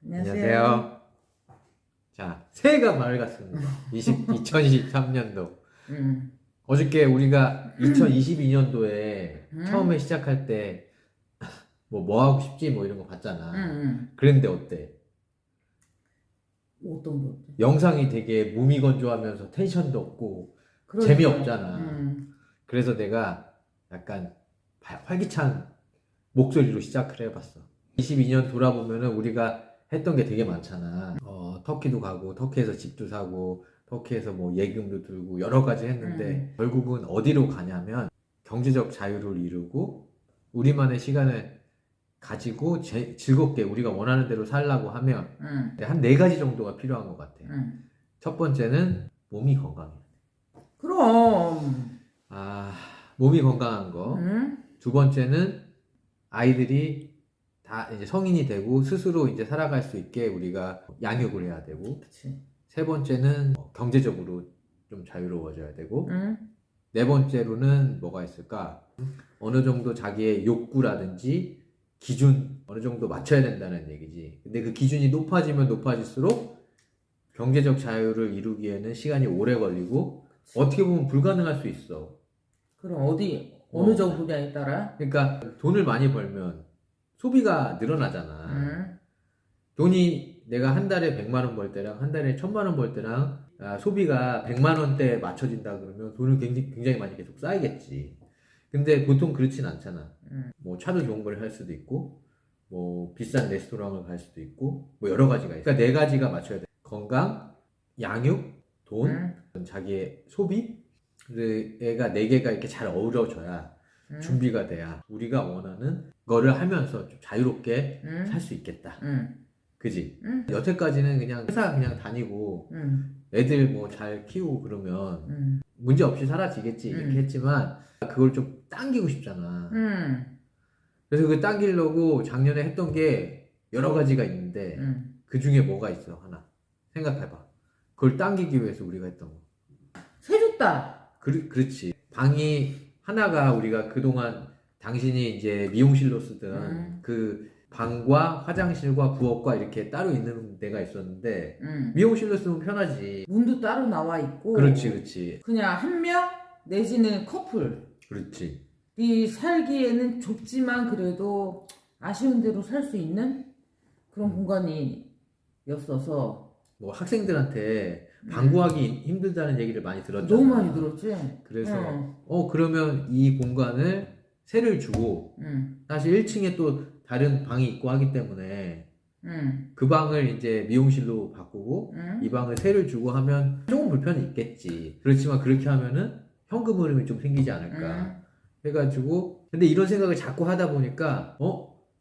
안녕하세요. 자, 새해가 밝았습니다. 2023년도. 어저께 우리가 2022년도에 처음에 시작할 때 뭐 하고 싶지 뭐 이런 거 봤잖아. 그랬는데 어때? 어떤 거? 영상이 되게 무미건조하면서 텐션도 없고 그러니까. 재미없잖아. 그래서 내가 약간 활기찬 목소리로 시작을 해봤어. 22년 돌아보면은 우리가 했던 게 되게 많잖아. 터키도 가고, 터키에서 집도 사고, 터키에서 뭐 예금도 들고 여러 가지 했는데 결국은 어디로 가냐면 경제적 자유를 이루고 우리만의 시간을 가지고 즐겁게 우리가 원하는 대로 살려고 하면 한 4가지 정도가 필요한 것 같아. 첫 번째는 몸이 건강해. 그럼. 몸이 건강한 거. 두 번째는 아이들이 다 이제 성인이 되고 스스로 이제 살아갈 수 있게 우리가 양육을 해야 되고. 그치. 세 번째는 경제적으로 좀 자유로워져야 되고. 네 번째로는 뭐가 있을까? 어느 정도 자기의 욕구라든지 기준 어느 정도 맞춰야 된다는 얘기지. 근데 그 기준이 높아지면 높아질수록 경제적 자유를 이루기에는 시간이 오래 걸리고 어떻게 보면 불가능할 수 있어. 그럼 어느 정도냐에 따라. 그러니까 돈을 많이 벌면 소비가 늘어나잖아. 돈이 내가 한 달에 100만 원 벌 때랑 한 달에 1000만 원 벌 때랑 소비가 100만 원대에 맞춰진다 그러면 돈은 굉장히 많이 계속 쌓이겠지. 근데 보통 그렇진 않잖아. 뭐 차도 좋은 걸 할 수도 있고 뭐 비싼 레스토랑을 갈 수도 있고 뭐 여러 가지가 있어. 그러니까 4가지가 맞춰야 돼. 건강, 양육, 돈, 자기의 소비. 얘가 4개가 이렇게 잘 어우러져야 준비가 돼야 우리가 원하는 거를 하면서 좀 자유롭게 살 수 있겠다. 그지? 여태까지는 그냥 회사 그냥 다니고 애들 뭐 잘 키우고 그러면 문제 없이 사라지겠지 이렇게 했지만 그걸 좀 당기고 싶잖아. 그래서 그 당기려고 작년에 했던 게 여러 가지가 있는데 그 중에 뭐가 있어? 하나 생각해봐. 그걸 당기기 위해서 우리가 했던 거. 세줬다. 그렇지. 방이 하나가 우리가 그동안 당신이 이제 미용실로 쓰던 그 방과 화장실과 부엌과 이렇게 따로 있는 데가 있었는데 미용실로 쓰면 편하지. 문도 따로 나와 있고. 그렇지. 그냥 한 명 내지는 커플. 그렇지. 이 살기에는 좁지만 그래도 아쉬운 대로 살 수 있는 그런 공간이었어서. 뭐 학생들한테 방 구하기 힘들다는 얘기를 많이 들었잖아. 너무 많이 들었지. 그래서 그러면 이 공간을 세를 주고 사실 1층에 또 다른 방이 있고 하기 때문에 그 방을 이제 미용실로 바꾸고 이 방을 세를 주고 하면 조금 불편이 있겠지. 그렇지만 그렇게 하면은 현금 흐름이 좀 생기지 않을까 해가지고. 근데 이런 생각을 자꾸 하다 보니까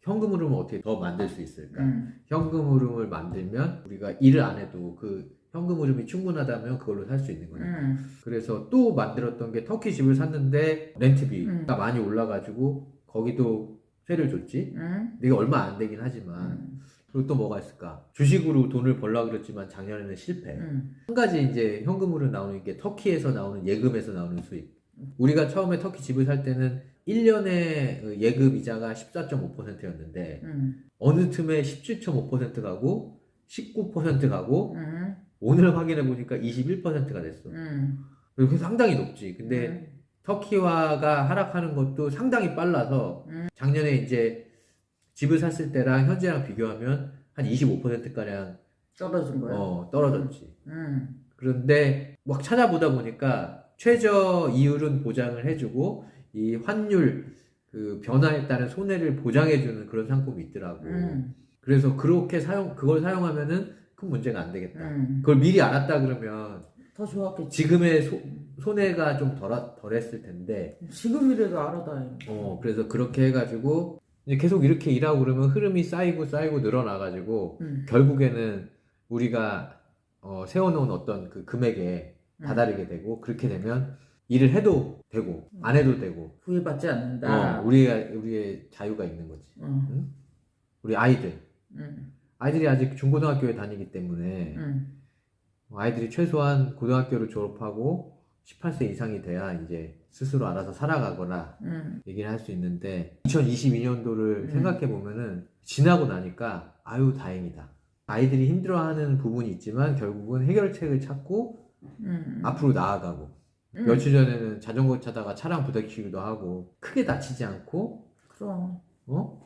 현금 흐름을 어떻게 더 만들 수 있을까? 현금 흐름을 만들면 우리가 일을 안 해도 그 현금 흐름이 충분하다면 그걸로 살 수 있는 거니까. 그래서 또 만들었던 게 터키 집을 샀는데 렌트비가 많이 올라가지고 거기도 세를 줬지. 이게 얼마 안 되긴 하지만. 그리고 또 뭐가 있을까? 주식으로 돈을 벌려고 그랬지만 작년에는 실패. 한 가지 이제 현금으로 나오는 게 터키에서 나오는 예금에서 나오는 수익. 우리가 처음에 터키 집을 살 때는 1년에 예금 이자가 14.5%였는데 어느 틈에 17.5% 가고 19% 가고 오늘 확인해 보니까 21%가 됐어. 그게 상당히 높지. 근데 터키화가 하락하는 것도 상당히 빨라서 작년에 이제 집을 샀을 때랑 현재랑 비교하면 한 25%가량 떨어진 거야? 떨어졌지. 그런데 막 찾아보다 보니까 최저 이율은 보장을 해주고 이 환율 그 변화에 따른 손해를 보장해주는 그런 상품이 있더라고. 그래서 그걸 사용하면은 큰 문제가 안 되겠다. 그걸 미리 알았다 그러면 더 좋았겠지. 지금의 손해가 좀 덜했을 텐데. 지금이라도 알아다요. 그래서 그렇게 해가지고 이제 계속 이렇게 일하고 그러면 흐름이 쌓이고 늘어나가지고 결국에는 우리가 세워놓은 어떤 그 금액에 다다르게 되고, 그렇게 되면 일을 해도 되고 안 해도 되고 구애받지 않는다. 우리의 자유가 있는 거지. 응? 우리 아이들이 아직 중고등학교에 다니기 때문에 아이들이 최소한 고등학교를 졸업하고 18세 이상이 돼야 이제 스스로 알아서 살아가거나 얘기를 할 수 있는데 2022년도를 생각해 보면은 지나고 나니까 아유 다행이다. 아이들이 힘들어하는 부분이 있지만 결국은 해결책을 찾고 앞으로 나아가고 며칠 전에는 자전거 타다가 차량 부딪히기도 하고 크게 다치지 않고 그럼.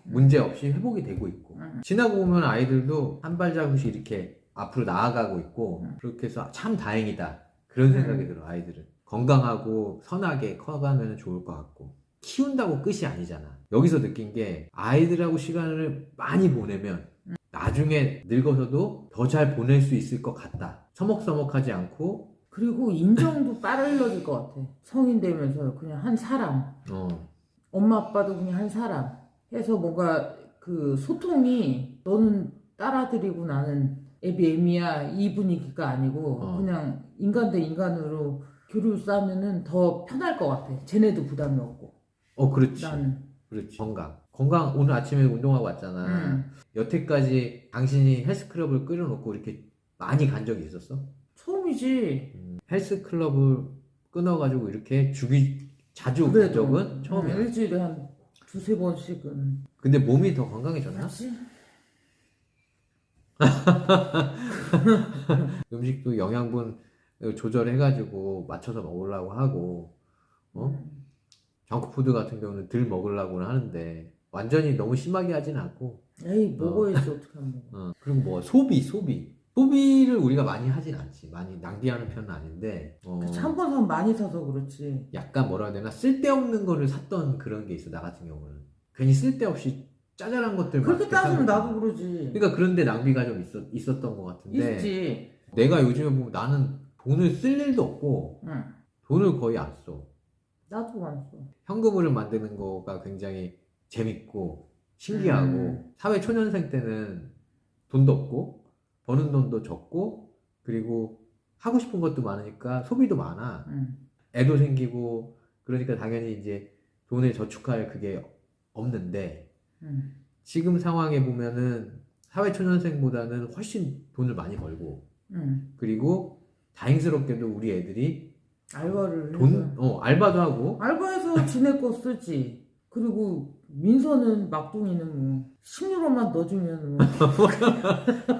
문제 없이 회복이 되고 있고 지나고 보면 아이들도 한 발자국씩 이렇게 앞으로 나아가고 있고 그렇게 해서 참 다행이다 그런 생각이 들어. 아이들은 건강하고 선하게 커가면 좋을 것 같고 키운다고 끝이 아니잖아. 여기서 느낀 게 아이들하고 시간을 많이 보내면 나중에 늙어서도 더 잘 보낼 수 있을 것 같다. 서먹서먹하지 않고 그리고 인정도 빨라질 것 같아. 성인 되면서 그냥 한 사람. 엄마 아빠도 그냥 한 사람 해서 뭔가 그 소통이 너는 딸아들이고 나는 애비 애미야 이 분위기가 아니고 그냥 인간 대 인간으로 교류를 쌓으면은 더 편할 것 같아. 쟤네도 부담이 없고. 그렇지. 나는. 그렇지. 건강 오늘 아침에 운동하고 왔잖아. 여태까지 당신이 헬스클럽을 끌어놓고 이렇게 많이 간 적이 있었어? 처음이지. 헬스클럽을 끊어가지고 이렇게 자주 간 적은 처음이야. 일주일에 한 두세 번씩은. 근데 몸이 더 건강해졌나? 그렇지. 음식도 영양분 조절해가지고 맞춰서 먹으려고 하고 정크푸드 같은 경우는 덜 먹으려고 하는데 완전히 너무 심하게 하진 않고 에이 먹어야지 어떻게 하면 먹어. 그리고 뭐 소비를 우리가 많이 하진 않지. 많이 낭비하는 편은 아닌데 한 번 사면 많이 사서 그렇지. 약간 뭐라 해야 되나 쓸데없는 거를 샀던 그런 게 있어. 나 같은 경우는 괜히 쓸데없이 짜잘한 것들 그렇게 따지면 나도 그러지. 그러니까 그런데 낭비가 좀 있었던 것 같은데 있지. 내가 요즘에 보면 나는 돈을 쓸 일도 없고 돈을 거의 안 써. 나도 안 써. 현금으로 만드는 거가 굉장히 재밌고 신기하고 사회 초년생 때는 돈도 없고 버는 돈도 적고 그리고 하고 싶은 것도 많으니까 소비도 많아. 애도 생기고 그러니까 당연히 이제 돈을 저축할 그게 없는데 지금 상황에 보면은 사회 초년생보다는 훨씬 돈을 많이 벌고 그리고 다행스럽게도 우리 애들이 알바를 알바도 하고 알바해서 지낼 거 쓰지. 그리고 민서는 막둥이는 뭐 10유로만 넣어주면 뭐.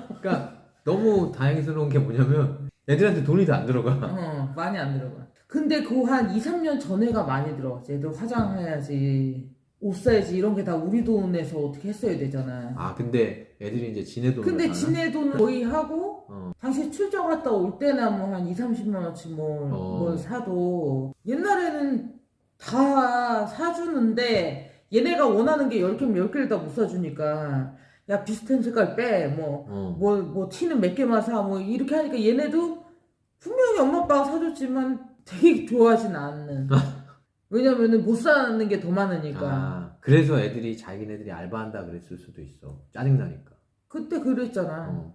그러니까 너무 다행스러운 게 뭐냐면 애들한테 돈이 다 안 들어가. 많이 안 들어가. 근데 그 한 2, 3년 전에가 많이 들어갔지. 애들 화장해야지, 옷 사야지 이런 게 다 우리 돈에서 어떻게 했어야 되잖아. 근데 애들이 이제 지네 돈으로 근데 사나? 지네 돈을 거의 하고 당시 출장 갔다 올 때나 뭐 한 2, 30만 원치 뭘 사도 옛날에는 다 사주는데 얘네가 원하는 게 10개면 10개를 다 못 사주니까 야 비슷한 색깔 빼 뭐 티는 몇 개만 사 뭐 이렇게 하니까 얘네도 분명히 엄마 아빠가 사줬지만 되게 좋아하진 않는. 왜냐면은 못 사는 게 더 많으니까. 그래서 자기네들이 알바한다 그랬을 수도 있어. 짜증나니까. 그때 그랬잖아.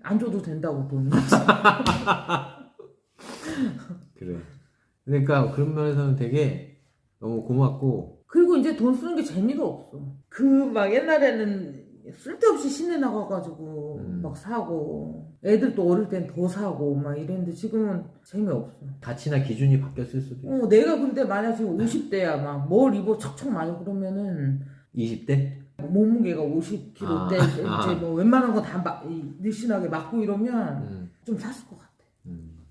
안 줘도 된다고 돈. 그래. 그러니까 그런 면에서는 되게 너무 고맙고. 그리고 이제 돈 쓰는 게 재미가 없어. 그 막 옛날에는 쓸데없이 시내 나가가지고 막 사고 애들 또 어릴 땐 더 사고 막 이랬는데 지금은 재미없어. 가치나 기준이 바뀌었을 수도 있어. 내가 근데 만약 지금 50대야 막 뭘 입어 척척 맞아 그러면은 20대? 몸무게가 50kg 대 이제 뭐 웬만한 거 다 늘씬하게 맞고 이러면 좀 샀을 것 같아.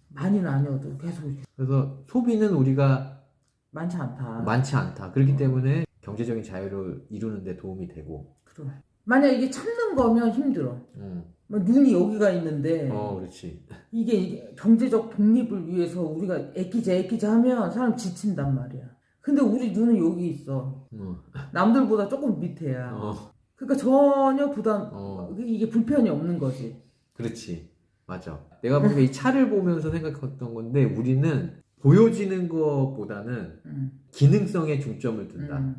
많이는 아니어도 계속. 그래서 소비는 우리가 많지 않다. 그렇기 때문에 경제적인 자유를 이루는 데 도움이 되고. 그래. 만약 이게 참는 거면 힘들어. 막 눈이 여기가 있는데 그렇지. 이게 경제적 독립을 위해서 우리가 애끼자 하면 사람 지친단 말이야. 근데 우리 눈은 여기 있어. 남들보다 조금 밑에야. 그러니까 전혀 부담 이게 불편이 없는 거지. 그렇지. 맞아. 내가 보기에 이 차를 보면서 생각했던 건데 우리는 보여지는 것보다는 기능성에 중점을 둔다.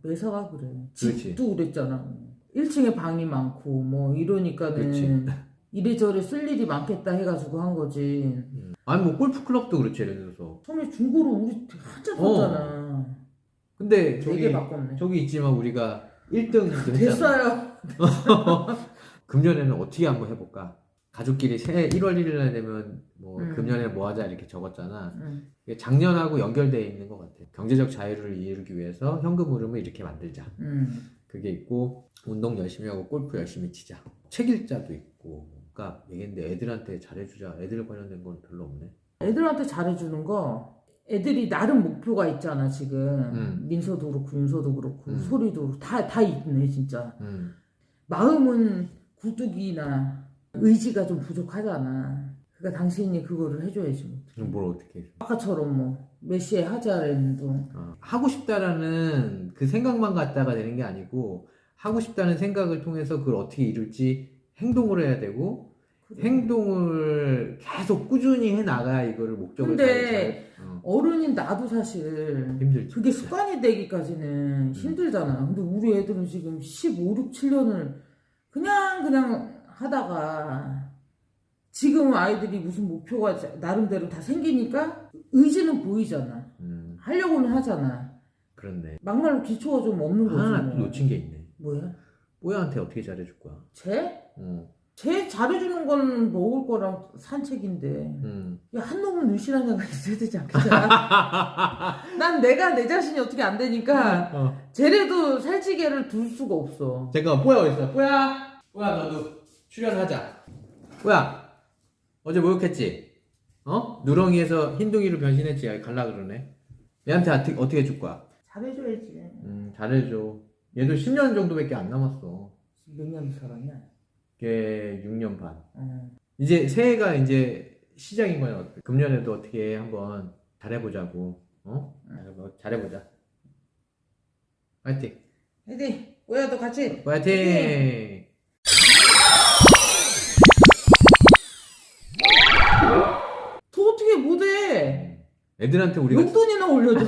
매사가 그래. 그렇지. 집도 그랬잖아. 1층에 방이 많고 뭐 이러니까는 그렇지. 이래저래 쓸 일이 많겠다 해가지고 한 거지. 아니 뭐 골프클럽도 그렇지 예를 들어서. 처음에 중고로 우리 한참 썼잖아. 근데 되게 바꿨네. 저기 있지만 우리가 1등 했잖아. 됐어요. 금년에는 어떻게 한번 해볼까? 가족끼리 1월 1일 날 되면 뭐 금년에 뭐 하자 이렇게 적었잖아. 응. 이게 작년하고 연결되어 있는 것 같아. 경제적 자유를 이루기 위해서 현금 흐름을 이렇게 만들자. 그게 있고 운동 열심히 하고 골프 열심히 치자. 책 읽자도 있고. 그러니까 얘기했는데 애들한테 잘해주자. 애들 관련된 건 별로 없네. 애들한테 잘해주는 거 애들이 나름 목표가 있잖아 지금. 민서도 그렇고 윤서도 그렇고 소리도 그렇고 다 있네 진짜. 마음은 굴뚝이나 의지가 좀 부족하잖아. 그러니까 당신이 그거를 해줘야지 뭐. 그럼 뭘 어떻게 해? 아까처럼 뭐 몇 시에 하자랬는데 하고 싶다라는 그 생각만 갖다가 되는 게 아니고 하고 싶다는 생각을 통해서 그걸 어떻게 이룰지 행동을 해야 되고 그래. 행동을 계속 꾸준히 해 나가야 이거를 목적을 근데 어른인 나도 사실 힘들지. 그게 습관이 되기까지는 힘들잖아. 근데 우리 애들은 지금 15, 6, 7년을 그냥 하다가 지금 아이들이 무슨 목표가 나름대로 다 생기니까 의지는 보이잖아. 하려고는 하잖아. 그렇네. 막말로 기초가 좀 없는 거지. 하나 뭐. 또 놓친 게 있네. 뭐야? 뽀야한테 어떻게 잘해줄 거야? 쟤? 쟤 잘해주는 건 먹을 거랑 산책인데. 야, 한 놈은 늘씬한 애가 있어야 되지 않겠냐? 난 내가 내 자신이 어떻게 안 되니까 쟤래도 살찌개를 둘 수가 없어. 잠깐만, 뽀야 어딨어? 뽀야 너도 출연하자. 뽀야 어제 목욕했지? 누렁이에서 흰둥이로 변신했지? 갈라 그러네. 얘한테 어떻게 해줄 거야? 잘해줘야지. 잘해줘. 얘도 10년 정도밖에 안 남았어. 몇 년 살았냐? 걔 6년 반. 이제 새해가 이제 시작인 거야. 금년에도 어떻게 한번 잘해보자고. 잘해보자. 화이팅. 화이팅. 뭐야 너 같이. 화이팅. 더 어떻게 못해? 애들한테 우리가 용돈이나 올려줘.